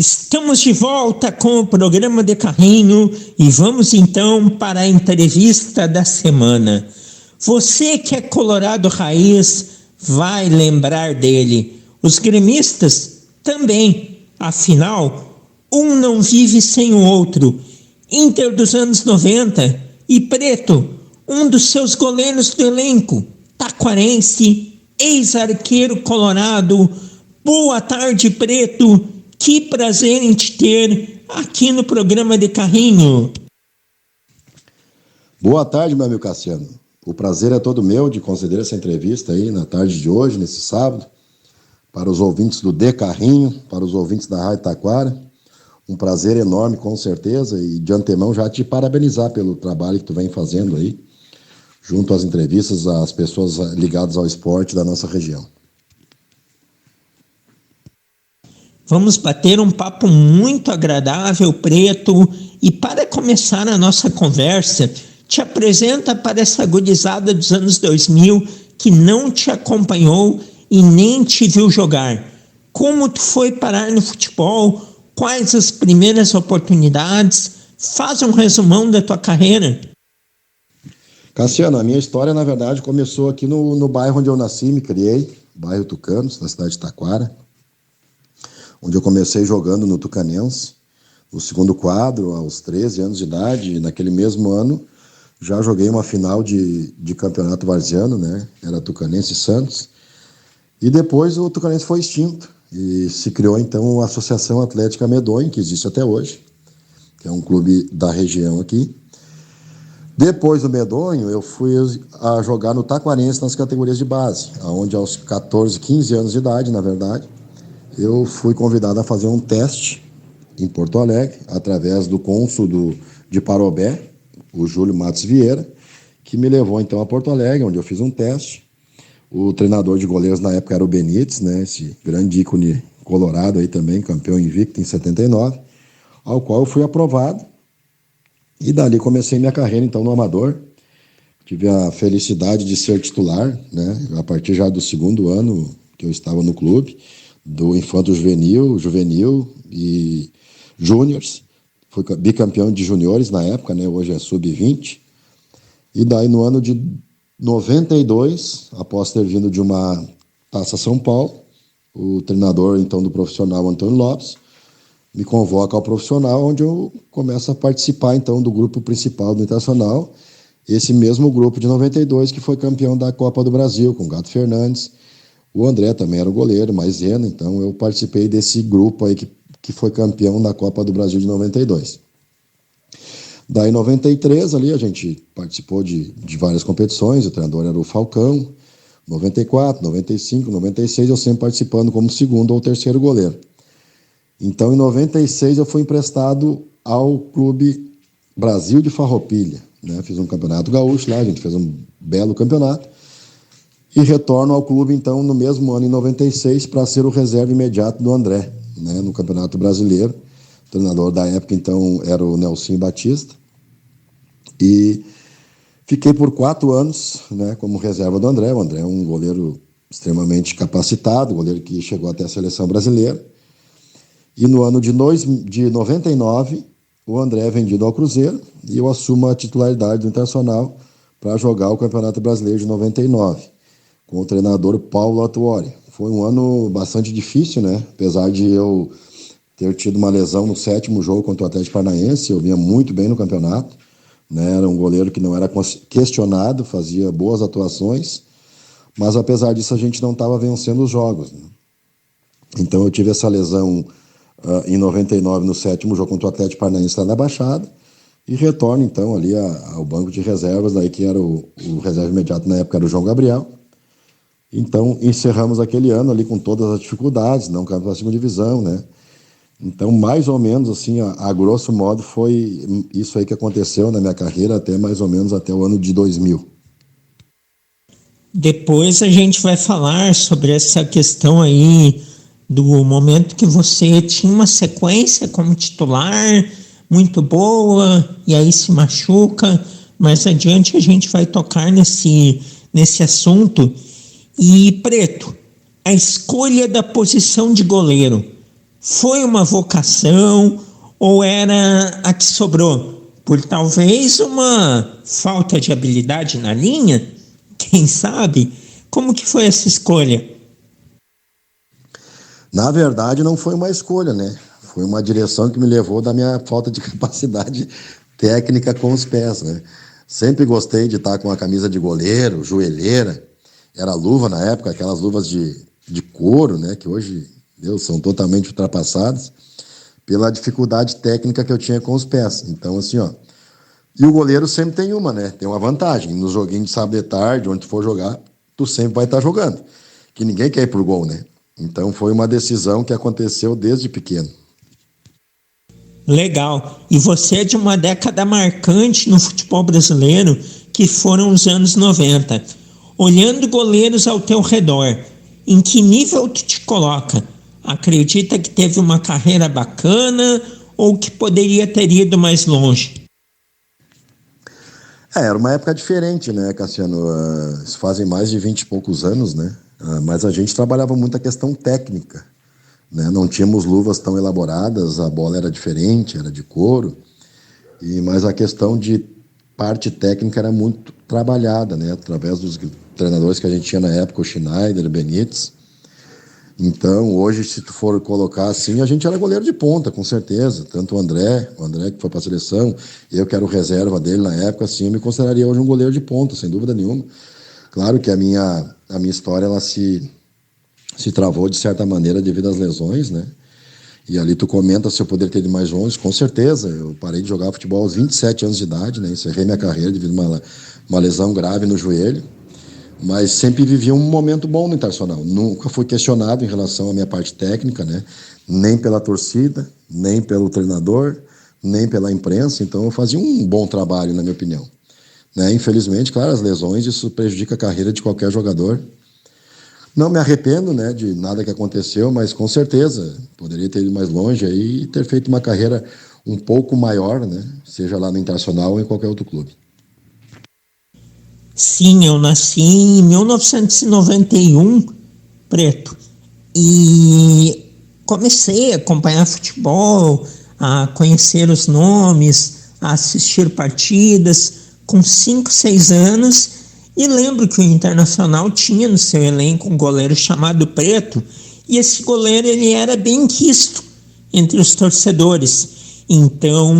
Estamos de volta com o programa de Carrinho e vamos então para a entrevista da semana. Você que é colorado raiz vai lembrar dele. Os gremistas também. Afinal, um não vive sem o outro. Inter dos anos 90 e Preto, um dos seus goleiros do elenco. Taquarense, ex-arqueiro colorado. Boa tarde, Preto. Que prazer em te ter aqui no programa de Carrinho. Boa tarde, meu amigo Cassiano. O prazer é todo meu de conceder essa entrevista aí na tarde de hoje, nesse sábado, para os ouvintes do De Carrinho, para os ouvintes da Rádio Taquara. Um prazer enorme, com certeza, e de antemão já te parabenizar pelo trabalho que tu vem fazendo aí, junto às entrevistas às pessoas ligadas ao esporte da nossa região. Vamos bater um papo muito agradável, Preto, e para começar a nossa conversa, te apresenta para essa gurizada dos anos 2000 que não te acompanhou e nem te viu jogar. Como tu foi parar no futebol? Quais as primeiras oportunidades? Faz um resumão da tua carreira. Cassiano, a minha história, na verdade, começou aqui no bairro onde eu nasci, me criei, bairro Tucanos, na cidade de Taquara, onde eu comecei jogando no Tucanense, no segundo quadro, aos 13 anos de idade, e naquele mesmo ano já joguei uma final de campeonato varziano, né? Era Tucanense e Santos, e depois o Tucanense foi extinto, e se criou então a Associação Atlética Medonho, que existe até hoje, que é um clube da região aqui. Depois do Medonho, eu fui a jogar no Taquarense nas categorias de base, onde aos 14, 15 anos de idade, na verdade, eu fui convidado a fazer um teste em Porto Alegre, através do cônsul de Parobé, o Júlio Matos Vieira, que me levou então a Porto Alegre, onde eu fiz um teste. O treinador de goleiros na época era o Benítez, né, esse grande ícone colorado aí também, campeão invicto em 79, ao qual eu fui aprovado. E dali comecei minha carreira então no amador. Tive a felicidade de ser titular, né, a partir já do segundo ano que eu estava no clube, do infanto juvenil e júniores. Fui bicampeão de juniores na época, né? Hoje é sub-20. E daí no ano de 92, após ter vindo de uma Taça São Paulo, o treinador então do profissional, Antônio Lopes, me convoca ao profissional, onde eu começo a participar então do grupo principal do Internacional, esse mesmo grupo de 92 que foi campeão da Copa do Brasil, com Gato Fernandes. O André também era o goleiro, Maisena, então eu participei desse grupo aí que foi campeão da Copa do Brasil de 92. Daí em 93 ali a gente participou de várias competições, o treinador era o Falcão, 94, 95, 96 eu sempre participando como segundo ou terceiro goleiro. Então em 96 eu fui emprestado ao Clube Brasil de Farroupilha, né? Fiz um campeonato gaúcho lá, a gente fez um belo campeonato. E retorno ao clube, então, no mesmo ano, em 96, para ser o reserva imediato do André, né, no Campeonato Brasileiro. O treinador da época, então, era o Nelson Batista. E fiquei por 4 anos, né, como reserva do André. O André é um goleiro extremamente capacitado, goleiro que chegou até a seleção brasileira. E no ano de 99, o André é vendido ao Cruzeiro e eu assumo a titularidade do Internacional para jogar o Campeonato Brasileiro de 99. Com o treinador Paulo Atuori. Foi um ano bastante difícil, né? Apesar de eu ter tido uma lesão no 7º jogo contra o Atlético Paranaense, eu vinha muito bem no campeonato, né? Era um goleiro que não era questionado, fazia boas atuações, mas apesar disso a gente não estava vencendo os jogos, né? Então eu tive essa lesão em 99 no 7º jogo contra o Atlético Paranaense lá na Baixada, e retorno então ali ao banco de reservas, daí que era o reserva imediato na época era o João Gabriel. Então, encerramos aquele ano ali com todas as dificuldades, não caímos para a segunda divisão, né? Então, mais ou menos, assim, a grosso modo, foi isso aí que aconteceu na minha carreira, até mais ou menos até o ano de 2000. Depois a gente vai falar sobre essa questão aí do momento que você tinha uma sequência como titular muito boa, e aí se machuca. Mais adiante a gente vai tocar nesse assunto. E, Preto, a escolha da posição de goleiro, Foi uma vocação ou era a que sobrou? Por talvez uma falta de habilidade na linha? Quem sabe? Como que foi essa escolha? Na verdade, não foi uma escolha, né? Foi uma direção que me levou da minha falta de capacidade técnica com os pés, né? Sempre gostei de estar com a camisa de goleiro, joelheira. Era luva na época, aquelas luvas de couro, né? Que hoje, Deus, são totalmente ultrapassadas pela dificuldade técnica que eu tinha com os pés. Então, assim, ó. E o goleiro sempre tem uma, né? Tem uma vantagem. Nos joguinhos de sábado de tarde, onde tu for jogar, tu sempre vai estar jogando. Que ninguém quer ir pro gol, né? Então foi uma decisão que aconteceu desde pequeno. Legal. E você é de uma década marcante no futebol brasileiro, que foram os anos 90. Olhando goleiros ao teu redor, em que nível tu te coloca? Acredita que teve uma carreira bacana ou que poderia ter ido mais longe? Era uma época diferente, né, Cassiano? Isso fazem mais de 20 e poucos anos, né? Mas a gente trabalhava muito a questão técnica, né? Não tínhamos luvas tão elaboradas, a bola era diferente, era de couro, mas a questão de parte técnica era muito trabalhada, né? Através dos treinadores que a gente tinha na época, o Schneider, o Benítez. Então, hoje, se tu for colocar assim, a gente era goleiro de ponta, com certeza. Tanto o André que foi para a seleção, eu que era o reserva dele na época, assim, eu me consideraria hoje um goleiro de ponta, sem dúvida nenhuma. Claro que a minha história, ela se travou de certa maneira devido às lesões, né? E ali tu comenta se eu poderia ter ido mais longe, com certeza. Eu parei de jogar futebol aos 27 anos de idade, né? Encerrei minha carreira devido a uma lesão grave no joelho. Mas sempre vivi um momento bom no Internacional. Nunca fui questionado em relação à minha parte técnica, né? Nem pela torcida, nem pelo treinador, nem pela imprensa. Então eu fazia um bom trabalho, na minha opinião. Né? Infelizmente, claro, as lesões, isso prejudica a carreira de qualquer jogador. Não me arrependo, né, de nada que aconteceu, mas com certeza poderia ter ido mais longe aí e ter feito uma carreira um pouco maior, né? Seja lá no Internacional ou em qualquer outro clube. Sim, eu nasci em 1991, Preto, e comecei a acompanhar futebol, a conhecer os nomes, a assistir partidas com 5, 6 anos, e lembro que o Internacional tinha no seu elenco um goleiro chamado Preto, e esse goleiro ele era bem quisto entre os torcedores. Então,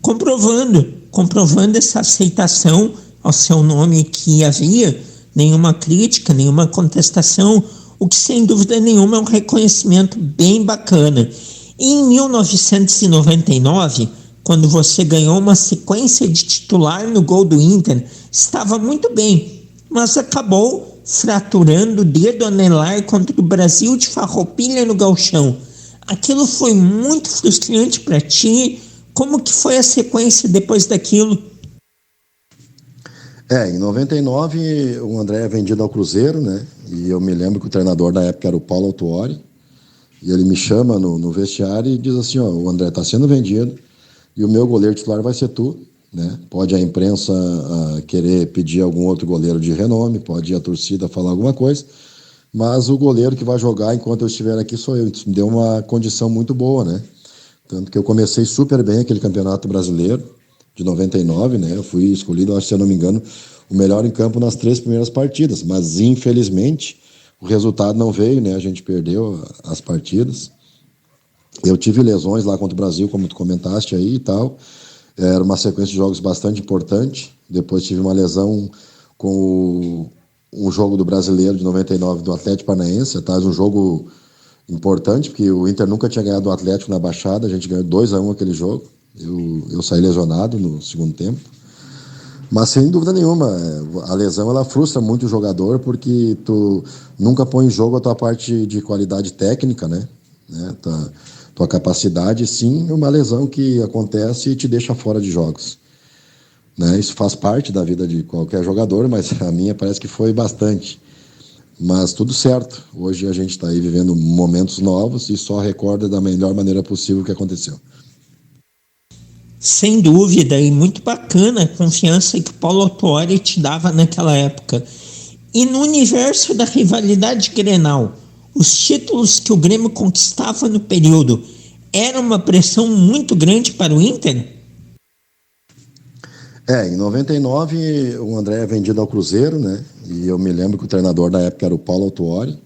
comprovando essa aceitação ao seu nome, que havia nenhuma crítica, nenhuma contestação, o que sem dúvida nenhuma é um reconhecimento bem bacana. E em 1999, quando você ganhou uma sequência de titular no gol do Inter, estava muito bem, mas acabou fraturando o dedo anelar contra o Brasil de Farroupilha no Gauchão. Aquilo foi muito frustrante para ti. Como que foi a sequência depois daquilo? Em 99 o André é vendido ao Cruzeiro, né? E eu me lembro que o treinador na época era o Paulo Autuori. E ele me chama no vestiário e diz assim, o André está sendo vendido e o meu goleiro titular vai ser tu, né? Pode a imprensa querer pedir algum outro goleiro de renome, pode a torcida falar alguma coisa, mas o goleiro que vai jogar enquanto eu estiver aqui sou eu. Isso me deu uma condição muito boa, né? Tanto que eu comecei super bem aquele campeonato brasileiro de 99, né? Eu fui escolhido, acho que se eu não me engano, o melhor em campo nas 3 primeiras partidas, mas infelizmente o resultado não veio, né? A gente perdeu as partidas. Eu tive lesões lá contra o Brasil, como tu comentaste aí e tal. Era uma sequência de jogos bastante importante. Depois tive uma lesão com um jogo do Brasileiro de 99 do Atlético Paranaense, tá? Um jogo importante, porque o Inter nunca tinha ganhado o Atlético na Baixada, a gente ganhou 2-1 aquele jogo. Eu saí lesionado no segundo tempo. Mas sem dúvida nenhuma, a lesão ela frustra muito o jogador, porque tu nunca põe em jogo a tua parte de qualidade técnica, né? Tua capacidade, sim, é uma lesão que acontece e te deixa fora de jogos. Né? Isso faz parte da vida de qualquer jogador, mas a minha parece que foi bastante. Mas tudo certo, hoje a gente está aí vivendo momentos novos e só recorda da melhor maneira possível o que aconteceu. Sem dúvida, e muito bacana a confiança que o Paulo Autuori te dava naquela época. E no universo da rivalidade Grenal, os títulos que o Grêmio conquistava no período, era uma pressão muito grande para o Inter? Em 99 o André é vendido ao Cruzeiro, né? E eu me lembro que o treinador da época era o Paulo Autuori.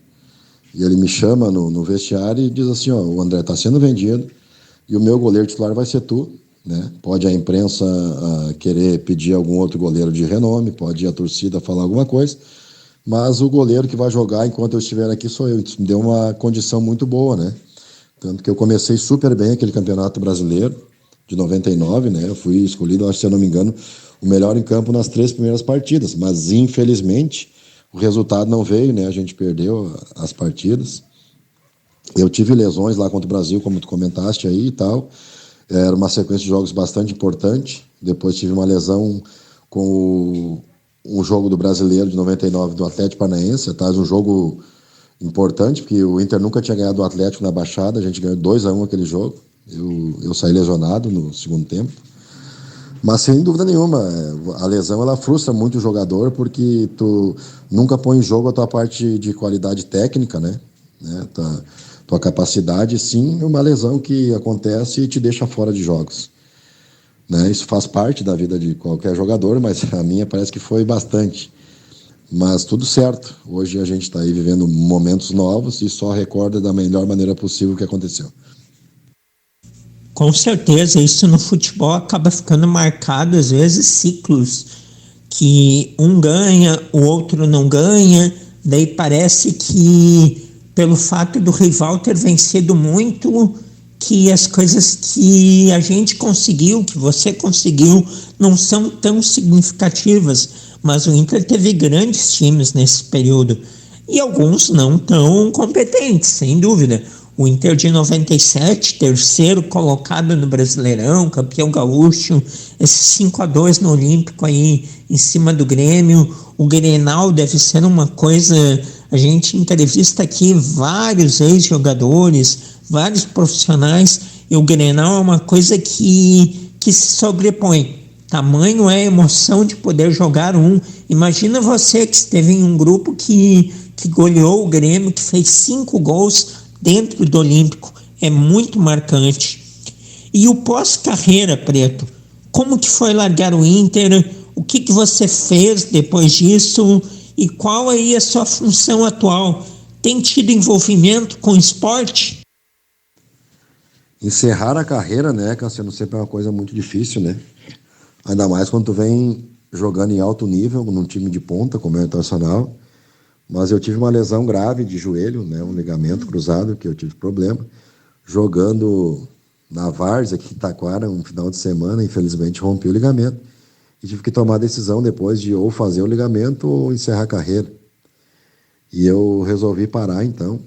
E ele me chama no vestiário e diz assim, o André está sendo vendido e o meu goleiro titular vai ser tu, né? Pode a imprensa querer pedir algum outro goleiro de renome, pode a torcida falar alguma coisa, mas o goleiro que vai jogar enquanto eu estiver aqui sou eu. Isso me deu uma condição muito boa, né? Tanto que eu comecei super bem aquele campeonato brasileiro de 99, né? Eu fui escolhido, acho que se eu não me engano, o melhor em campo nas 3 primeiras partidas, mas infelizmente o resultado não veio, né? A gente perdeu as partidas. Eu tive lesões lá contra o Brasil, como tu comentaste aí e tal. Era uma sequência de jogos bastante importante. Depois tive uma lesão com o jogo do Brasileiro de 99 do Atlético Paranaense. Tá? Um jogo importante, porque o Inter nunca tinha ganhado do Atlético na Baixada. A gente ganhou 2-1 aquele jogo. Eu saí lesionado no segundo tempo. Mas sem dúvida nenhuma, a lesão ela frustra muito o jogador, porque tu nunca põe em jogo a tua parte de qualidade técnica, né? Tua capacidade, sim, uma lesão que acontece e te deixa fora de jogos. Né? Isso faz parte da vida de qualquer jogador, mas a minha parece que foi bastante. Mas tudo certo, hoje a gente está aí vivendo momentos novos e só recorda da melhor maneira possível o que aconteceu. Com certeza, isso no futebol acaba ficando marcado, às vezes, ciclos que um ganha, o outro não ganha, daí parece que, pelo fato do rival ter vencido muito, que as coisas que a gente conseguiu, que você conseguiu, não são tão significativas, mas o Inter teve grandes times nesse período, e alguns não tão competentes, sem dúvida. O Inter de 97, terceiro colocado no Brasileirão, campeão gaúcho, esse 5-2 no Olímpico aí em cima do Grêmio. O Grenal deve ser uma coisa, a gente entrevista aqui vários ex-jogadores, vários profissionais, e o Grenal é uma coisa que se sobrepõe. Tamanho é a emoção de poder jogar um. Imagina você que esteve em um grupo que goleou o Grêmio, que fez 5 gols dentro do Olímpico, é muito marcante. E o pós-carreira, Preto, como que foi largar o Inter? O que você fez depois disso? E qual aí a sua função atual? Tem tido envolvimento com esporte? Encerrar a carreira, né, Cassiano, sempre é uma coisa muito difícil, né? Ainda mais quando tu vem jogando em alto nível, num time de ponta, como é o Internacional. Mas eu tive uma lesão grave de joelho, né, um ligamento cruzado, que eu tive problema, jogando na Várzea, aqui em Taquara, um final de semana, infelizmente rompi o ligamento, e tive que tomar a decisão depois de ou fazer o ligamento ou encerrar a carreira. E eu resolvi parar, então.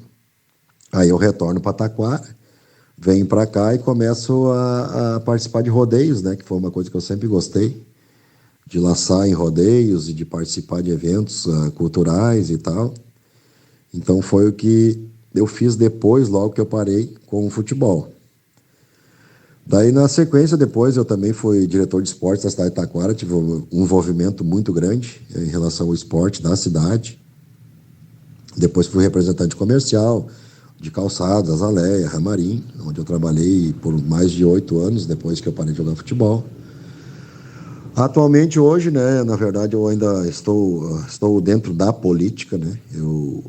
Aí eu retorno para Taquara, venho para cá e começo a participar de rodeios, né, que foi uma coisa que eu sempre gostei, de laçar em rodeios e de participar de eventos culturais e tal. Então foi o que eu fiz depois, logo que eu parei com o futebol. Daí na sequência, depois eu também fui diretor de esportes da cidade de Taquara, tive um envolvimento muito grande em relação ao esporte da cidade. Depois fui representante comercial de calçados, Azaleia, Ramarim, onde eu trabalhei por mais de 8 anos depois que eu parei de jogar futebol. Atualmente, hoje, né, na verdade, eu ainda estou dentro da política, né?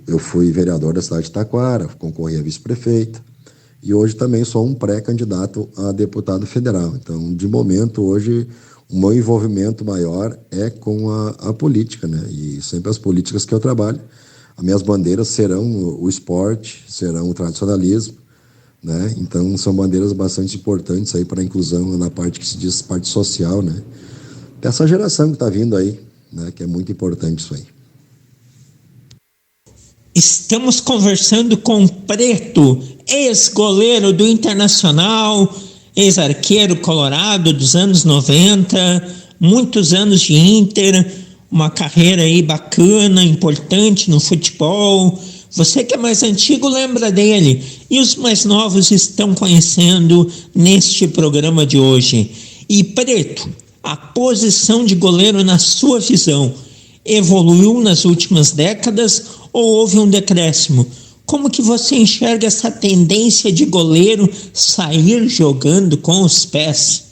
Eu fui vereador da cidade de Taquara, concorri a vice-prefeito, e hoje também sou um pré-candidato a deputado federal. Então, de momento, hoje, o meu envolvimento maior é com a política, né? E sempre as políticas que eu trabalho. As minhas bandeiras serão o esporte, serão o tradicionalismo, né? Então, são bandeiras bastante importantes aí para a inclusão na parte que se diz parte social, né? Dessa geração que está vindo aí, né, que é muito importante isso aí. Estamos conversando com Preto, ex-goleiro do Internacional, ex-arqueiro colorado dos anos 90, muitos anos de Inter, uma carreira aí bacana, importante no futebol. Você que é mais antigo lembra dele, e os mais novos estão conhecendo neste programa de hoje. E Preto, a posição de goleiro, na sua visão, evoluiu nas últimas décadas ou houve um decréscimo? Como que você enxerga essa tendência de goleiro sair jogando com os pés?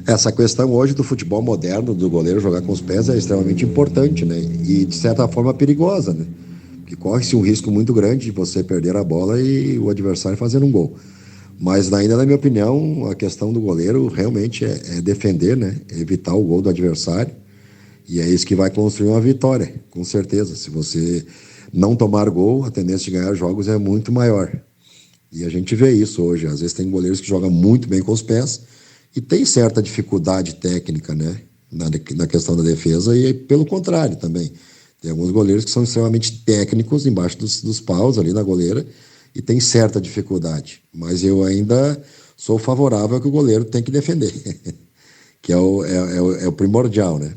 Essa questão hoje do futebol moderno, do goleiro jogar com os pés, é extremamente importante, né? E, de certa forma, perigosa, né? Porque corre-se um risco muito grande de você perder a bola e o adversário fazer um gol. Mas, ainda na minha opinião, a questão do goleiro realmente é defender, né? É evitar o gol do adversário. E é isso que vai construir uma vitória, com certeza. Se você não tomar gol, a tendência de ganhar jogos é muito maior. E a gente vê isso hoje. Às vezes tem goleiros que jogam muito bem com os pés e tem certa dificuldade técnica, né, na questão da defesa, e pelo contrário também. Tem alguns goleiros que são extremamente técnicos embaixo dos paus ali na goleira e tem certa dificuldade. Mas eu ainda sou favorável ao que o goleiro tem que defender, que é o primordial, né?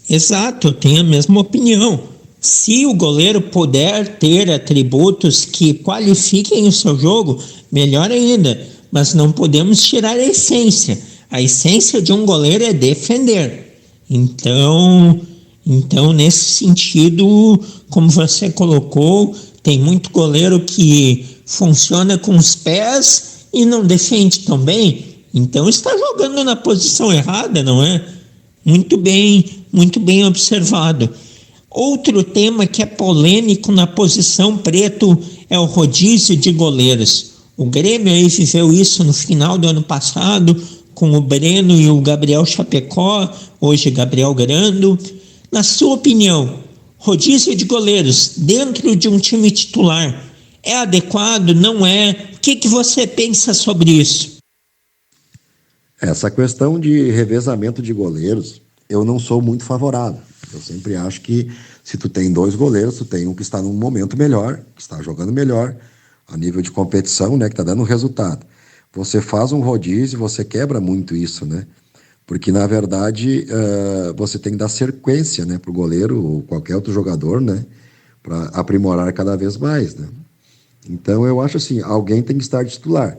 Exato, eu tenho a mesma opinião. Se o goleiro puder ter atributos que qualifiquem o seu jogo, melhor ainda. Mas não podemos tirar a essência. A essência de um goleiro é defender. Então, nesse sentido, como você colocou, tem muito goleiro que funciona com os pés e não defende tão bem. Então está jogando na posição errada, não é? Muito bem observado. Outro tema que é polêmico na posição preto é o rodízio de goleiros. O Grêmio aí viveu isso no final do ano passado, com o Breno e o Gabriel Chapecó, hoje Gabriel Grando. Na sua opinião, rodízio de goleiros dentro de um time titular é adequado, não é? O que você pensa sobre isso? Essa questão de revezamento de goleiros, eu não sou muito favorável. Eu sempre acho que se tu tem dois goleiros, tu tem um que está num momento melhor, que está jogando melhor, a nível de competição, né, que está dando resultado. Você faz um rodízio, você quebra muito isso, né? Porque, na verdade, você tem que dar sequência, né, para o goleiro ou qualquer outro jogador, né, para aprimorar cada vez mais, né? Então, eu acho assim, alguém tem que estar titular.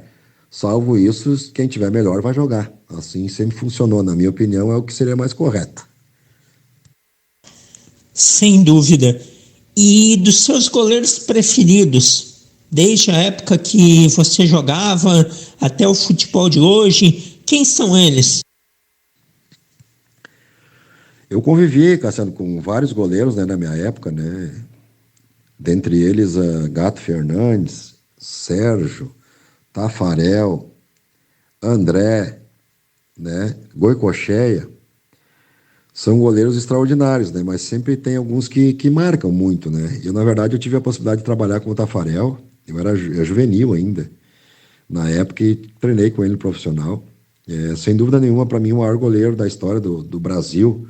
Salvo isso, quem tiver melhor vai jogar. Assim sempre funcionou, na minha opinião, é o que seria mais correto. Sem dúvida. E dos seus goleiros preferidos, desde a época que você jogava até o futebol de hoje, quem são eles? Eu convivi, Cassiano, com vários goleiros, né, na minha época, né? Dentre eles, Gato Fernandes, Sérgio, Tafarel, André, né, Goicocheia. São goleiros extraordinários, né? Mas sempre tem alguns que marcam muito, né? Eu, na verdade, eu tive a possibilidade de trabalhar com o Tafarel. Eu era juvenil ainda, na época, e treinei com ele no profissional. Sem dúvida nenhuma, para mim, o maior goleiro da história do Brasil,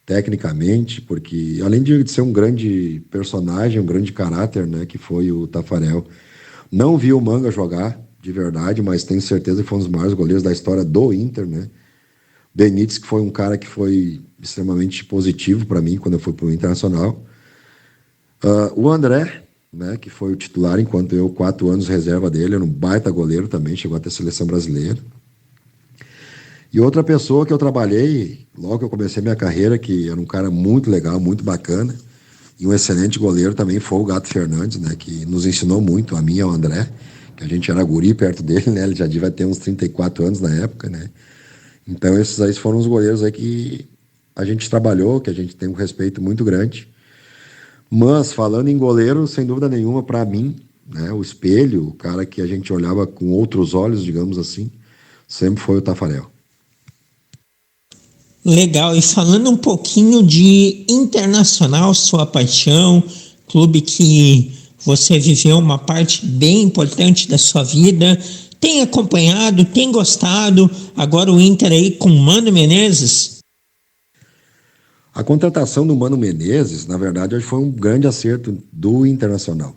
tecnicamente, porque além de ser um grande personagem, um grande caráter, né, que foi o Tafarel. Não vi o Manga jogar, de verdade, mas tenho certeza que foi um dos maiores goleiros da história do Inter, né? Benítez, que foi um cara que foi extremamente positivo para mim quando eu fui para o Internacional. O André, né, que foi o titular, enquanto eu, 4 anos reserva dele, era um baita goleiro também, chegou até a seleção brasileira. E outra pessoa que eu trabalhei, logo que eu comecei minha carreira, que era um cara muito legal, muito bacana, e um excelente goleiro também, foi o Gato Fernandes, né, que nos ensinou muito, a mim e ao André, que a gente era guri perto dele, né, ele já devia ter uns 34 anos na época, né. Então esses aí foram os goleiros aí que a gente trabalhou, que a gente tem um respeito muito grande. Mas, falando em goleiro, sem dúvida nenhuma, para mim, né, o espelho, o cara que a gente olhava com outros olhos, digamos assim, sempre foi o Tafarel. Legal, e falando um pouquinho de Internacional, sua paixão, clube que você viveu uma parte bem importante da sua vida, tem acompanhado, tem gostado, agora o Inter aí com Mano Menezes? A contratação do Mano Menezes, na verdade, hoje foi um grande acerto do Internacional.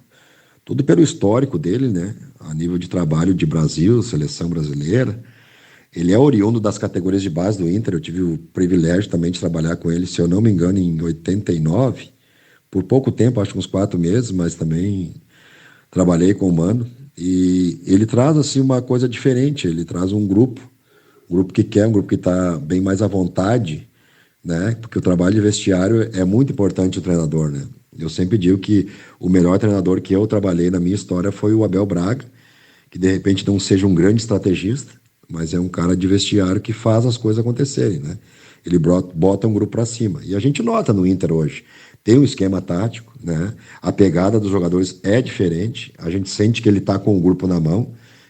Tudo pelo histórico dele, né? A nível de trabalho de Brasil, seleção brasileira. Ele é oriundo das categorias de base do Inter. Eu tive o privilégio também de trabalhar com ele, se eu não me engano, em 89. Por pouco tempo, acho que uns 4 meses, mas também trabalhei com o Mano. E ele traz, assim, uma coisa diferente. Ele traz um grupo que quer, um grupo que está bem mais à vontade, né? Porque o trabalho de vestiário é muito importante o treinador, né? Eu sempre digo que o melhor treinador que eu trabalhei na minha história foi o Abel Braga, que de repente não seja um grande estrategista, mas é um cara de vestiário que faz as coisas acontecerem, né? Ele bota um grupo para cima. E a gente nota no Inter hoje, tem um esquema tático, né? A pegada dos jogadores é diferente, a gente sente que ele está com o grupo na mão,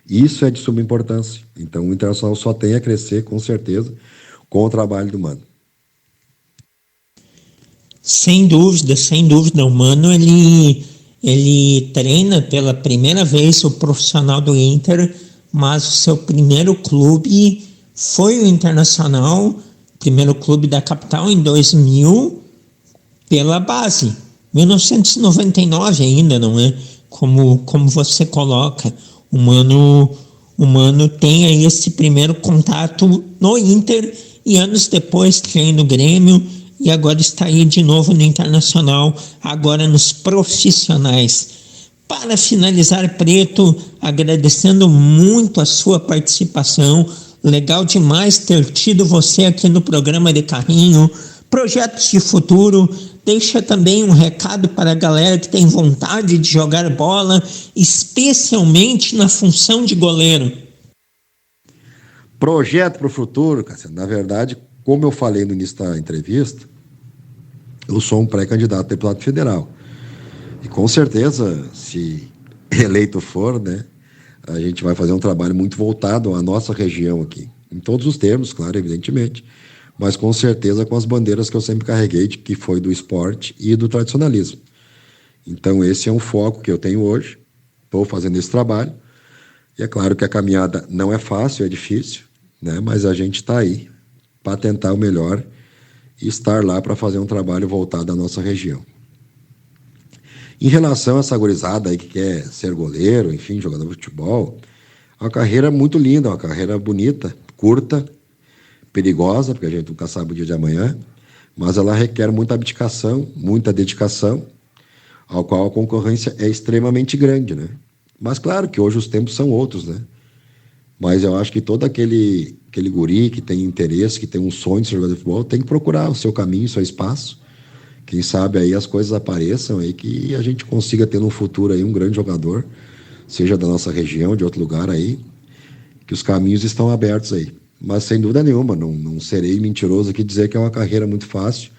e isso é de suma importância. Então o Internacional só tem a crescer, com certeza, com o trabalho do Mano. Sem dúvida, o Mano, ele treina pela primeira vez o profissional do Inter, mas o seu primeiro clube foi o Internacional, primeiro clube da capital em 2000, pela base, 1999 ainda, não é? Como você coloca, o Mano tem aí esse primeiro contato no Inter e anos depois treina no Grêmio e agora está aí de novo no Internacional, agora nos profissionais. Para finalizar, Preto, agradecendo muito a sua participação, legal demais ter tido você aqui no programa de Carrinho, projetos de futuro. Deixa também um recado para a galera que tem vontade de jogar bola, especialmente na função de goleiro. Projeto para o futuro, Cassiano. Na verdade, como eu falei no início da entrevista, eu sou um pré-candidato a deputado federal. E com certeza, se eleito for, né, a gente vai fazer um trabalho muito voltado à nossa região aqui. Em todos os termos, claro, evidentemente, mas com certeza com as bandeiras que eu sempre carreguei, que foi do esporte e do tradicionalismo. Então esse é um foco que eu tenho hoje, estou fazendo esse trabalho, e é claro que a caminhada não é fácil, é difícil, né? Mas a gente está aí para tentar o melhor e estar lá para fazer um trabalho voltado à nossa região. Em relação a essa gurizada aí que quer ser goleiro, enfim, jogador de futebol, é uma carreira muito linda, uma carreira bonita, curta, perigosa, porque a gente nunca sabe o dia de amanhã, mas ela requer muita abdicação, muita dedicação, ao qual a concorrência é extremamente grande, né? Mas claro que hoje os tempos são outros, né? Mas eu acho que todo aquele guri que tem interesse, que tem um sonho de ser jogador de futebol, tem que procurar o seu caminho, o seu espaço. Quem sabe aí as coisas apareçam aí que a gente consiga ter no futuro aí um grande jogador, seja da nossa região, de outro lugar aí, que os caminhos estão abertos aí. Mas sem dúvida nenhuma, não serei mentiroso aqui dizer que é uma carreira muito fácil,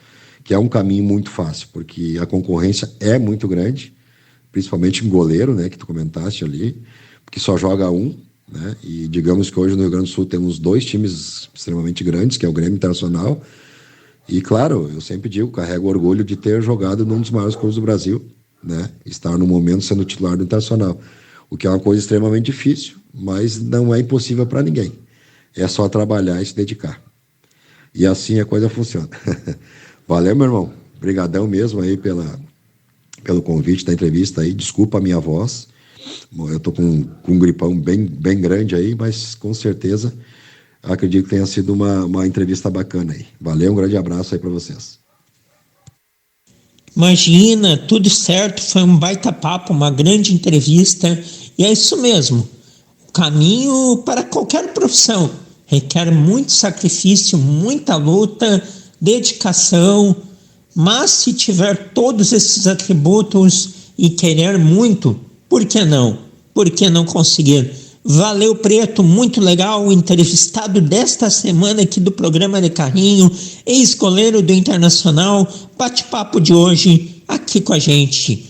que é um caminho muito fácil, porque a concorrência é muito grande, principalmente em goleiro, né, que tu comentaste ali, porque só joga um, né, e digamos que hoje no Rio Grande do Sul temos 2 times extremamente grandes, que é o Grêmio Internacional, e claro, eu sempre digo, carrego orgulho de ter jogado num dos maiores clubes do Brasil, né, estar no momento sendo titular do Internacional, o que é uma coisa extremamente difícil, mas não é impossível para ninguém. É só trabalhar e se dedicar. E assim a coisa funciona. Valeu, meu irmão. Obrigadão mesmo aí pelo convite da entrevista aí. Desculpa a minha voz. Bom, eu tô com um gripão bem grande aí, mas com certeza acredito que tenha sido uma entrevista bacana aí. Valeu, um grande abraço aí para vocês. Imagina, tudo certo, foi um baita papo, uma grande entrevista, e é isso mesmo. O caminho para qualquer profissão requer muito sacrifício, muita luta, dedicação, mas se tiver todos esses atributos e querer muito, por que não? Por que não conseguir? Valeu, Preto, muito legal o entrevistado desta semana aqui do programa de Carrinho, ex-goleiro do Internacional, bate-papo de hoje aqui com a gente.